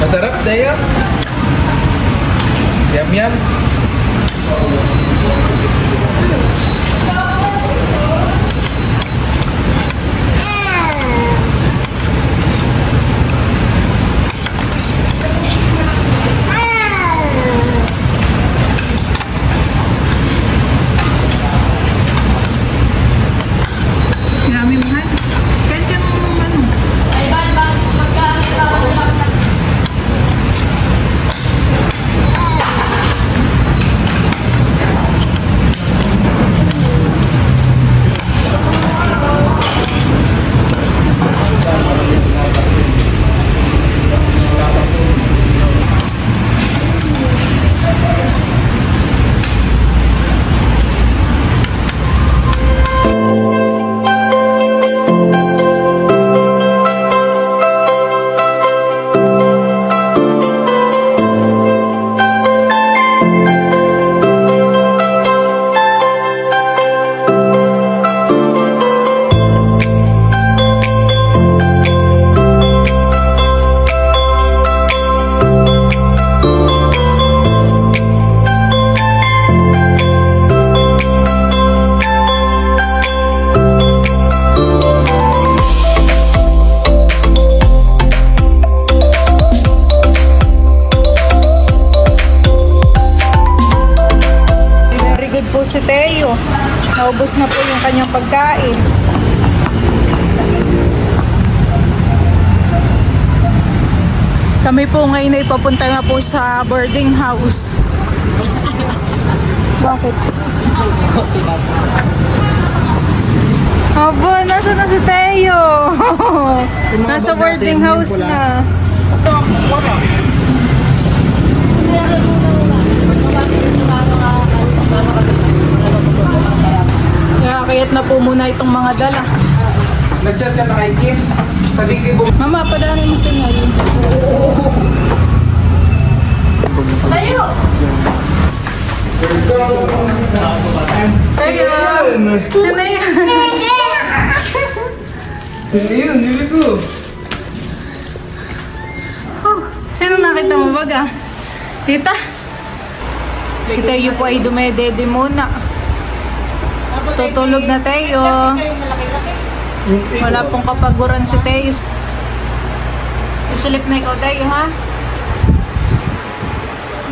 Masarap, Deo. Yum, yum. po si Teo. Naubos na po yung kanyang pagkain. Kami po ngayon ay papunta na po sa boarding house. Bakit? Aba, nasa na si Teo? Nasa boarding house na. Kaya kayat na po muna itong mga dala. Nag-chat ka na kay Kim. Sabi ko, Mama, padaanin mo sa ngayon. Tayo! Tayo! Ano yan? hindi yun, hindi ko. Oh, sino nakita mo baga? Tita? Si Tayo po ay dumedede muna. Tutulog na Tayo. Wala pong kapaguran si Tayo. Isilip na ikaw Tayo ha?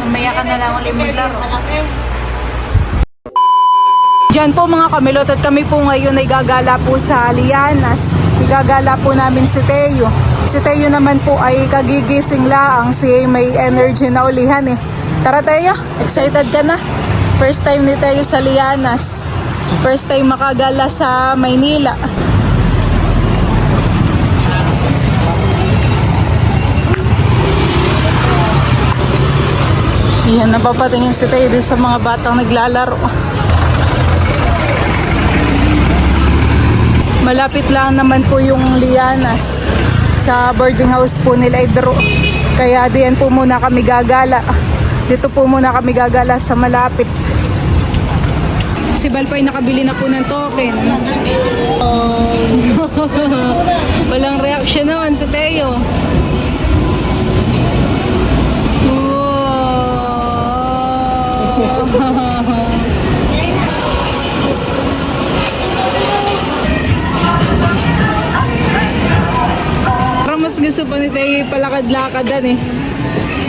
Mamaya ka na lang ulit maglaro. Diyan po mga kamilot at kami po ngayon ay gagala po sa Lianas. Igagala po namin si Teo. Si Teo naman po ay kagigising laang. Si may energy na ulihan eh. Tara Teo, excited ka na? First time ni Teo sa Lianas. First time makagala sa Maynila. Yan, napapatingin si Teo din sa mga batang naglalaro. Malapit lang naman po yung Lianas sa boarding house po nila Idro. Kaya diyan po muna kami gagala. Dito po muna kami gagala sa malapit. Si Balpay nakabili na po ng token. Oh. Walang reaction naman si Teo. Parang mas gusto pa ni Teo palakad-lakadan eh.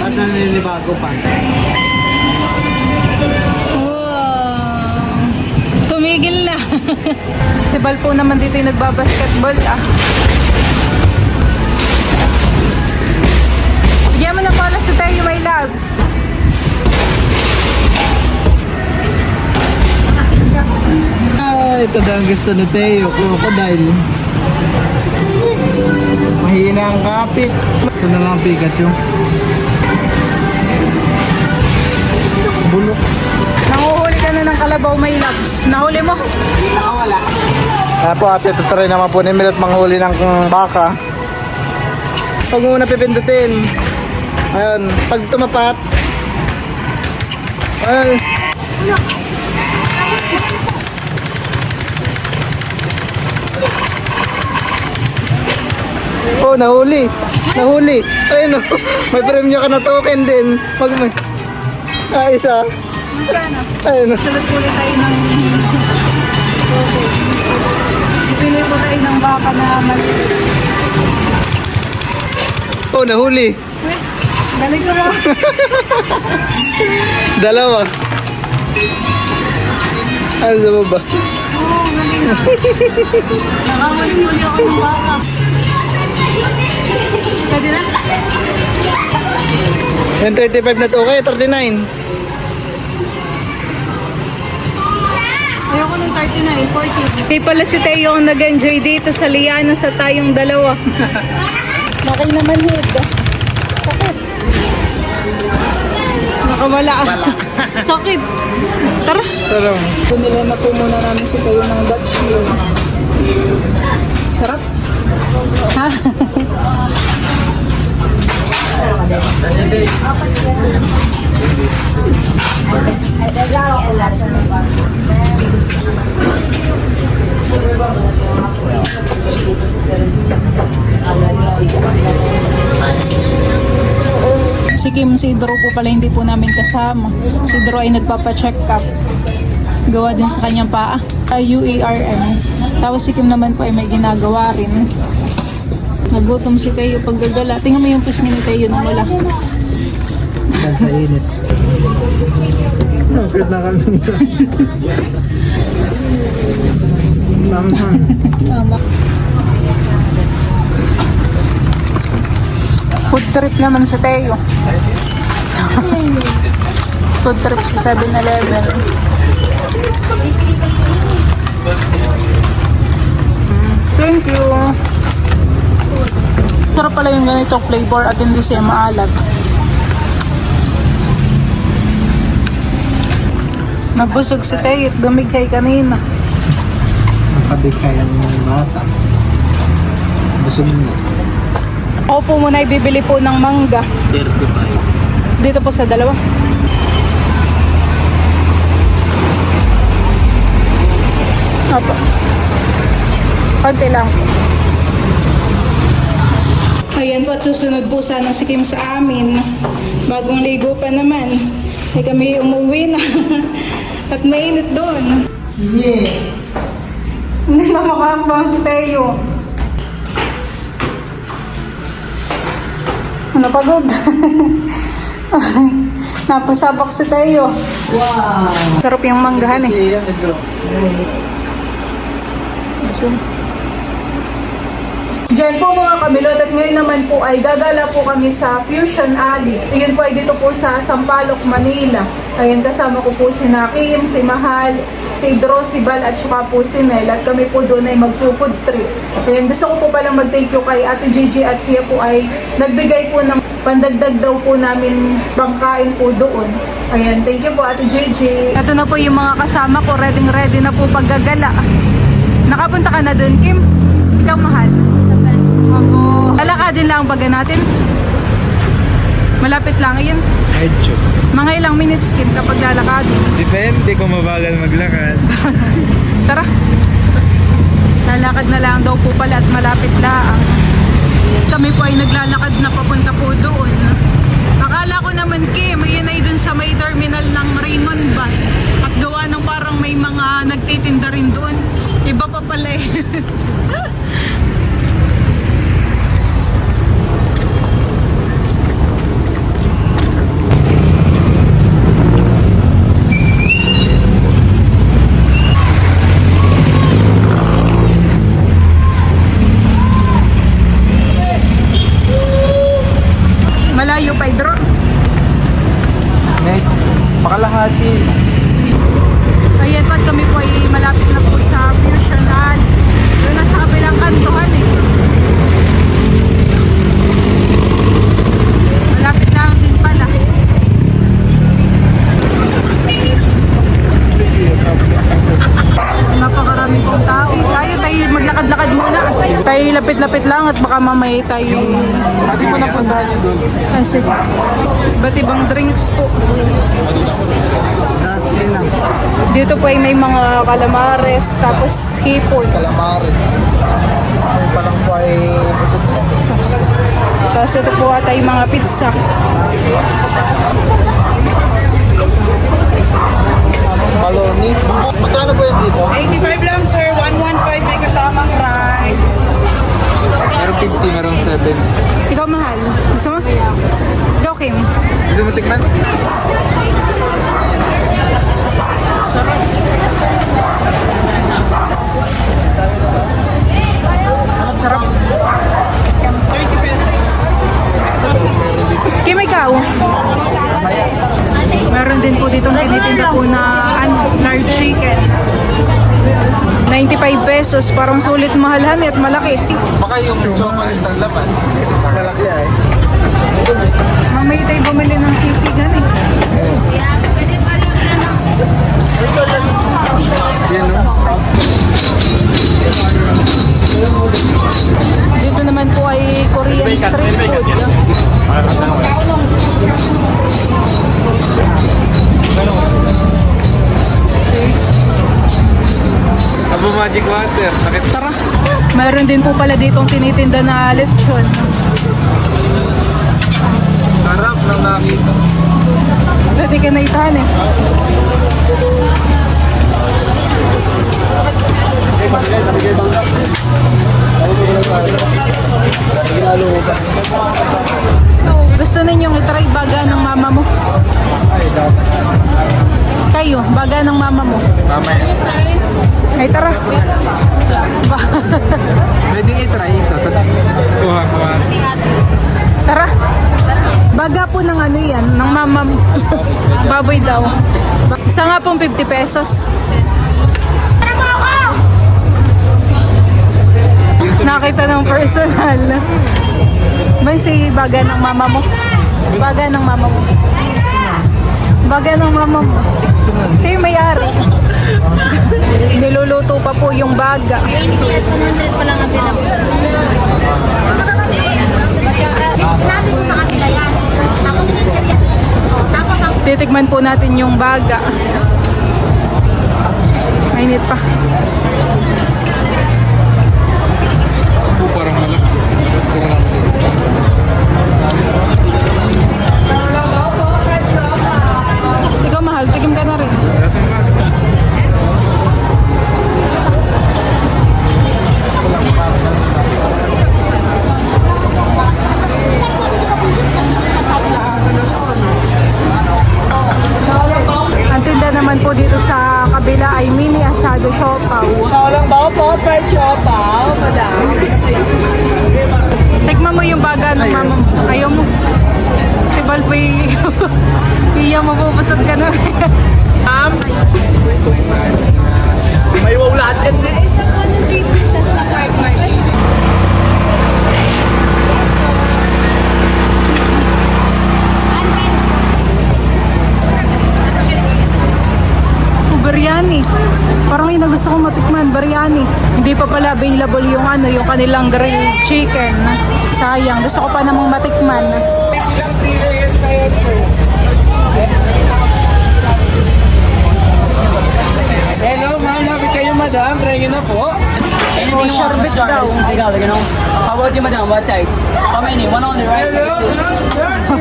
At naninibago pa. Wow. Tumigil na. Si Bal po naman dito yung nagbabasketball ah. Bigyan mo na pala si Teo, my loves. Ito daw ang gusto ni Teo, crocodile. Mahina ang kapit. Ito na lang ang Pikachu. Bulok. Nanguhuli ka na ng kalabaw, my loves. Nahuli mo? Nakawala. Kaya po ate, tutry naman po ni Milot manghuli ng baka. Pag muna pipindutin. Ayun, pag tumapat. Ayun. Oh, nahuli. Nahuli. Ayun, oh. May premyo ka na token din. Pag may... isa. Sana. Ayun, oh. Sunod ulit tayo ng... Pili po tayo ng baka na mali. Oh, nahuli. Dali ko lang. Dalawa. Ano sa baba? Oo, galing na. Nakamali-muli ako ng baka. Pwede na? Yung 35 na to, okay, 39. Ayoko ng 39, 40. Hindi pala si Teo ang nag-enjoy dito sa Lianas sa tayong dalawa. Laki naman hit. Sakit. Nakawala. Sakit. Tara. Tara. Bumili na po muna namin si Teo ng Dutch Mill. Sarap. Ha? Si Kim, si Drew po pala hindi po namin kasama. Si Drew ay nagpapa-check up. Gawa din sa kanyang paa. UARM. Tapos si Kim naman po ay may ginagawa rin. Nagutom si Teo pag gagala. Tingnan mo yung pisngi ni Teo nung wala. Sa init. Bakit na kami? Food trip naman sa Teo. Food trip sa 7-Eleven. Thank you. Sarap pala yung ganitong flavor at hindi siya maalat. Nabusog si Teo at dumighay kanina. Nakabigay ang bata. Busog mo. Ako po muna ibibili po ng mangga. 35. Dito po sa dalawa. Opo. Konti lang po. Ayan po at susunod po sana si Kim sa amin. Bagong ligo pa naman. Eh kami umuwi na. At mainit doon. Yeah. Hindi mamakakabang si Teo. Napagod. Napasabak si Teo. Wow. Sarap yung manggahan eh. Yan, bro. So, diyan po mga kamilot at ngayon naman po ay gagala po kami sa Fusion Alley. Ayun po ay dito po sa Sampaloc, Manila. Ayun kasama ko po si Nakim, si Mahal, si Idro, si Bal at saka po si Nel. At kami po doon ay mag-food trip. Ayun, gusto ko po palang mag-thank you kay Ate Gigi at siya po ay nagbigay po ng pandagdag daw po namin bangkain po doon. Ayan, thank you po Ate Gigi. Ito na po yung mga kasama ko, ready na po paggagala. Nakapunta ka na doon, Kim? Ikaw, Mahal? Oo. Lalakadin lang ang baga natin. Malapit lang yun. Medyo. Mga ilang minutes, Kim, kapag lalakadin. Depende kung mabagal maglakad. Tara. Lalakad na lang daw po pala at malapit lang. Kami po ay naglalakad na papunta po doon. Akala ko naman, Kim, yun ay dun sa may terminal ng Raymond Bus. At gawa ng parang may mga nagtitinda rin doon. Iba pa pala eh. Malayo pa, Idro. Pakalahati. Ayan pa, kami po ay malapit na po sa Fusion Alley. Doon na sa kabilang kantuhan eh. Malapit lang din pala. Napakarami pong tao. Tayo maglakad-lakad muna. Tayo lapit-lapit lang at baka mamaya tayo. Hindi mo napuntahan yun doon. Kasi iba't ibang drinks po. Dito po ay may mga calamares, tapos hipon. Calamares. Ay, palang po ay busog mo. Tapos ito po ata yung mga pizza. Maloni. Magkano po yun dito? 85 lang sir, 115 may kasamang rice. Merong 50, merong 7. Ikaw Mahal, gusto mo? Ikaw Kim? Gusto mo tikman? Ang sarap. 30 pesos. Kim, ikaw? Meron din po ditong tinitinda po na large chicken. 95 pesos, parang sulit mahalhan at malaki. Baka yung chocolate ang laman. Malaki ay. Mamaya tayo bumili ng sisigan eh. Yan no? Dito naman po ay Korean street food. Sabo Magic Water. Nakita. Tara. Mayroon din po pala ditong tinitinda na lechon. Harap ng nakita. Pwede ka na itahan eh. Gusto ninyong itry baga ng mama mo? mamaya. Ay, tara. Pwedeng i-try isa, tapos kuha. Tara. Baga po ng ano yan, ng mamam. Baboy daw. Isa nga pong 50 pesos. Nakita ng personal. May si baga ng mama mo. Baga ng mama mo. Baga ng mama mo. Sa'yo may-ari. Niluluto pa po yung baga. 100 pa lang ang bilang. Sinabi ko sa kanila yan. Ako tinitira yan. Tapos ang Titikman po natin yung baga. Mainit pa. Parang malaki. Ikaw mahal, tikim ka na rin. Kasi nga. Ang tinda naman po dito sa kabila ay mini asado siopaw. Walang bao po, per siopaw, madam. Tikman mo yung baga ng mama mo. Ayaw mo. Si Balpoy, iya mabubusog ka na. May wow lahat yan. Biryani. Parang may nagusto kong matikman, biryani. Hindi pa pala available yung ano, yung kanilang grilled chicken. Sayang, gusto ko pa namang matikman. Hello, ma'am. Lapit kayo, madam. Try nyo na po. Oh, sherbet daw. How about you, madam? What size? How many? One only, right? Hello, ma'am.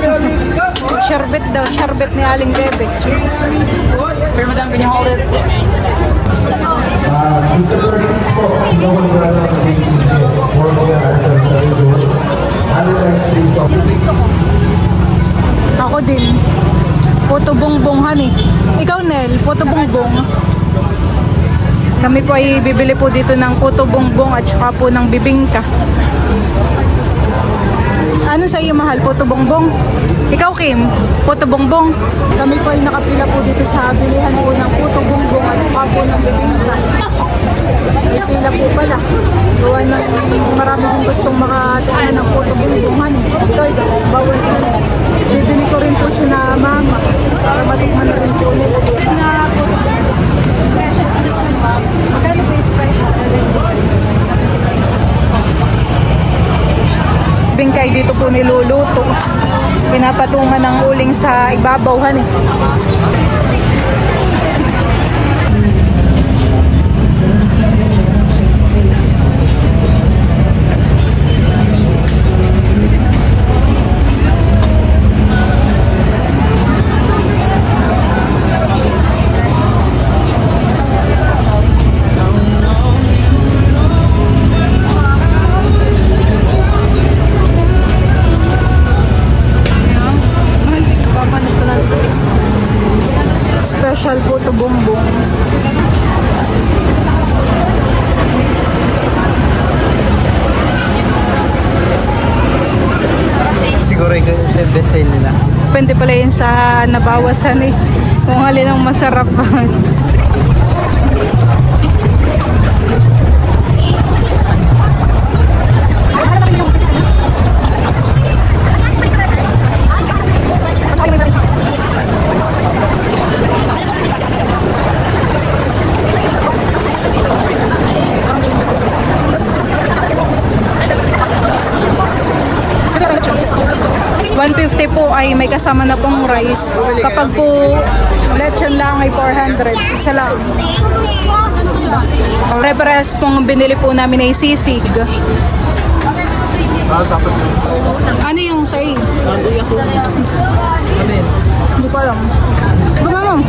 Sir, Sherbet daw, sherbet ni Aling Bebe. Here, madam, can you hold it? Ako din. Puto bongbonghan eh. Ikaw, Nel, puto bongbong. Kami po ay bibili po dito ng puto bongbong at saka po ng bibingka. Ano sa iyo mahal? Puto bongbong? Ikaw, Kim? Puto bongbong? Kami po ay nakapila po dito sa bilihan po ng puto bongbong at saka po ng bibingka. May pila po pala. Gawa ng marami din gustong makatingnan ng puto bongbonghan eh. Ito, bawal po. Bibili ko rin po sina mama para matikman na rin po nila. Magkano po yung special? Bingkay dito po niluluto. Pinapatungan ng uling sa ibabawhan eh. Special puto bongbong. Siguro yung best sale nila. Depende pala yun sa nabawasan eh. Kung alin ang masarap. $150 po ay may kasama na pong rice. Kapag po lechon lang ay 400. Isa lang. Pare-pares pong binili po namin ay sisig. Ano yung say? Hindi ko alam. Gumamang.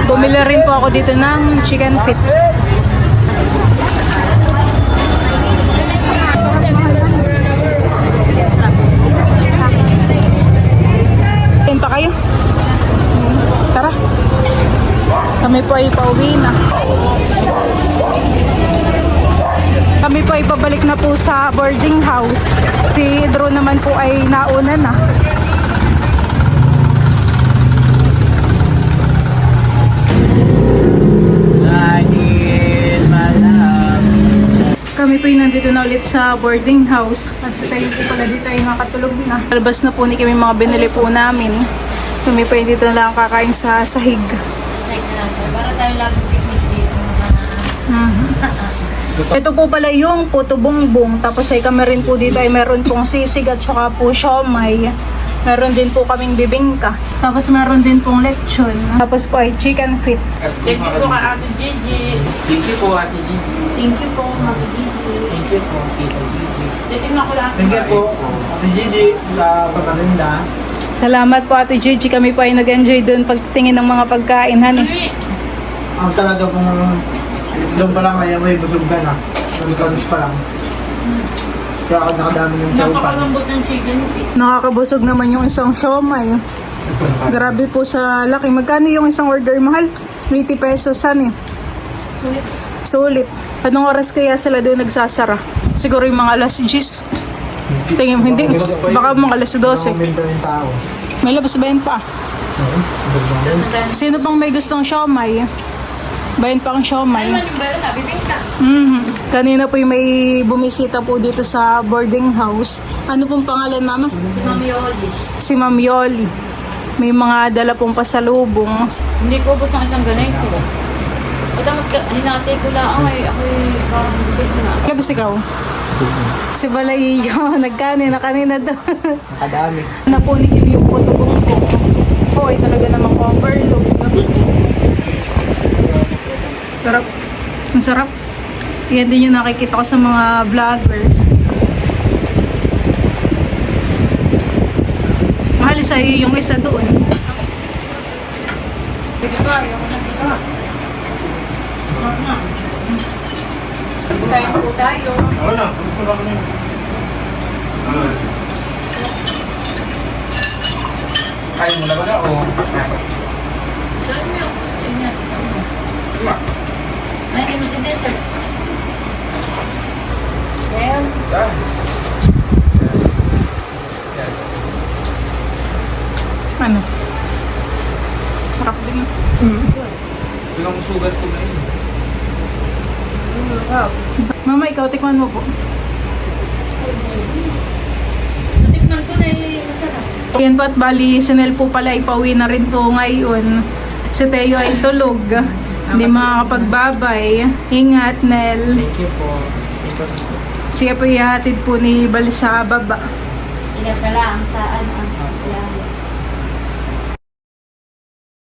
Bumili rin po ako dito ng chicken feet. Kain pa kayo? Tara. Kami po ay pauwi na. Kami po ay pabalik na po sa boarding house. Si Drew naman po ay nauna na. Kami po ay nandito na ulit sa boarding house. At sa tayo po pala dito ay nakatulog na. Albas na po ni kami mga binili po namin. Kami po ay dito na lang kakain sa sahig. Para tayo lagi picnic dito. Ito po pala yung puto bongbong. Tapos ay kami rin po dito ay meron pong sisig at saka po siomay. Meron din po kaming bibingka. Tapos meron din pong lechon. Tapos po ay chicken feet. Thank you po kay Ate Gigi. Thank you po Ate Gigi. Thank you po, Mami Gigi. Thank you po Tito Gigi. Titignan ko lang. Thank you po, Ate Gigi, sa pagkarinda. Salamat po Ate Gigi. Kami po ay nag-enjoy dun pagtingin ng mga pagkain. Hani. Ang talaga pong doon pa lang ay may busog ka na. Nagkaroon pa lang. Kaya ako nakadami yung chowpan. Napakalambot ng chicken feet. Nakakabusog naman yung isang siomay. Grabe po sa laki. Magkano yung isang order, mahal? 80 pesos, hani. Sulit. Sulit. Anong oras kaya sila doon nagsasara? Siguro yung mga alas 10. Tingin, hindi. Baka mga alas 12. Minto yung tao. May labas bayan pa. Sino pang may gustong siomay? Bayan pa ang siomay. Ano yung bayo na? Bibingka. Kanina po yung may bumisita po dito sa boarding house. Ano pong pangalan, mama? Si Mami Oli. Si Ma'am Yoli. May mga dala pong pasalubong. Hindi ko ubos ng isang ganito. Ito hinatay ko lang. Ay, ako'y parang bigit na. Labas ikaw? Si Balayiyo. Nagkanina kanina daw. Nakadami. Napunik yung putubong ko. Oo, ay talaga namang overload. Sarap. Ang sarap. Yan din yung nakikita ko sa mga vlogger. Mahal sa iyo yung isa doon. Tayo po tayo. Ay, mula ba na o? Ay, hindi mo si dessert. Well, Ano? Sarap din. Bilang sugat ko na yun. Mama, ikaw, tikman mo po. natikman ko na yung masarap. Yan po at bali, si Nel po pala ipauwi na rin po ngayon. Si Teo ay tulog. Hindi makakapagbabay. Ingat, Nel. Thank you po. Siya po ihahatid po ni Bal sa baba. Ingat ka lang sa ano. Yan.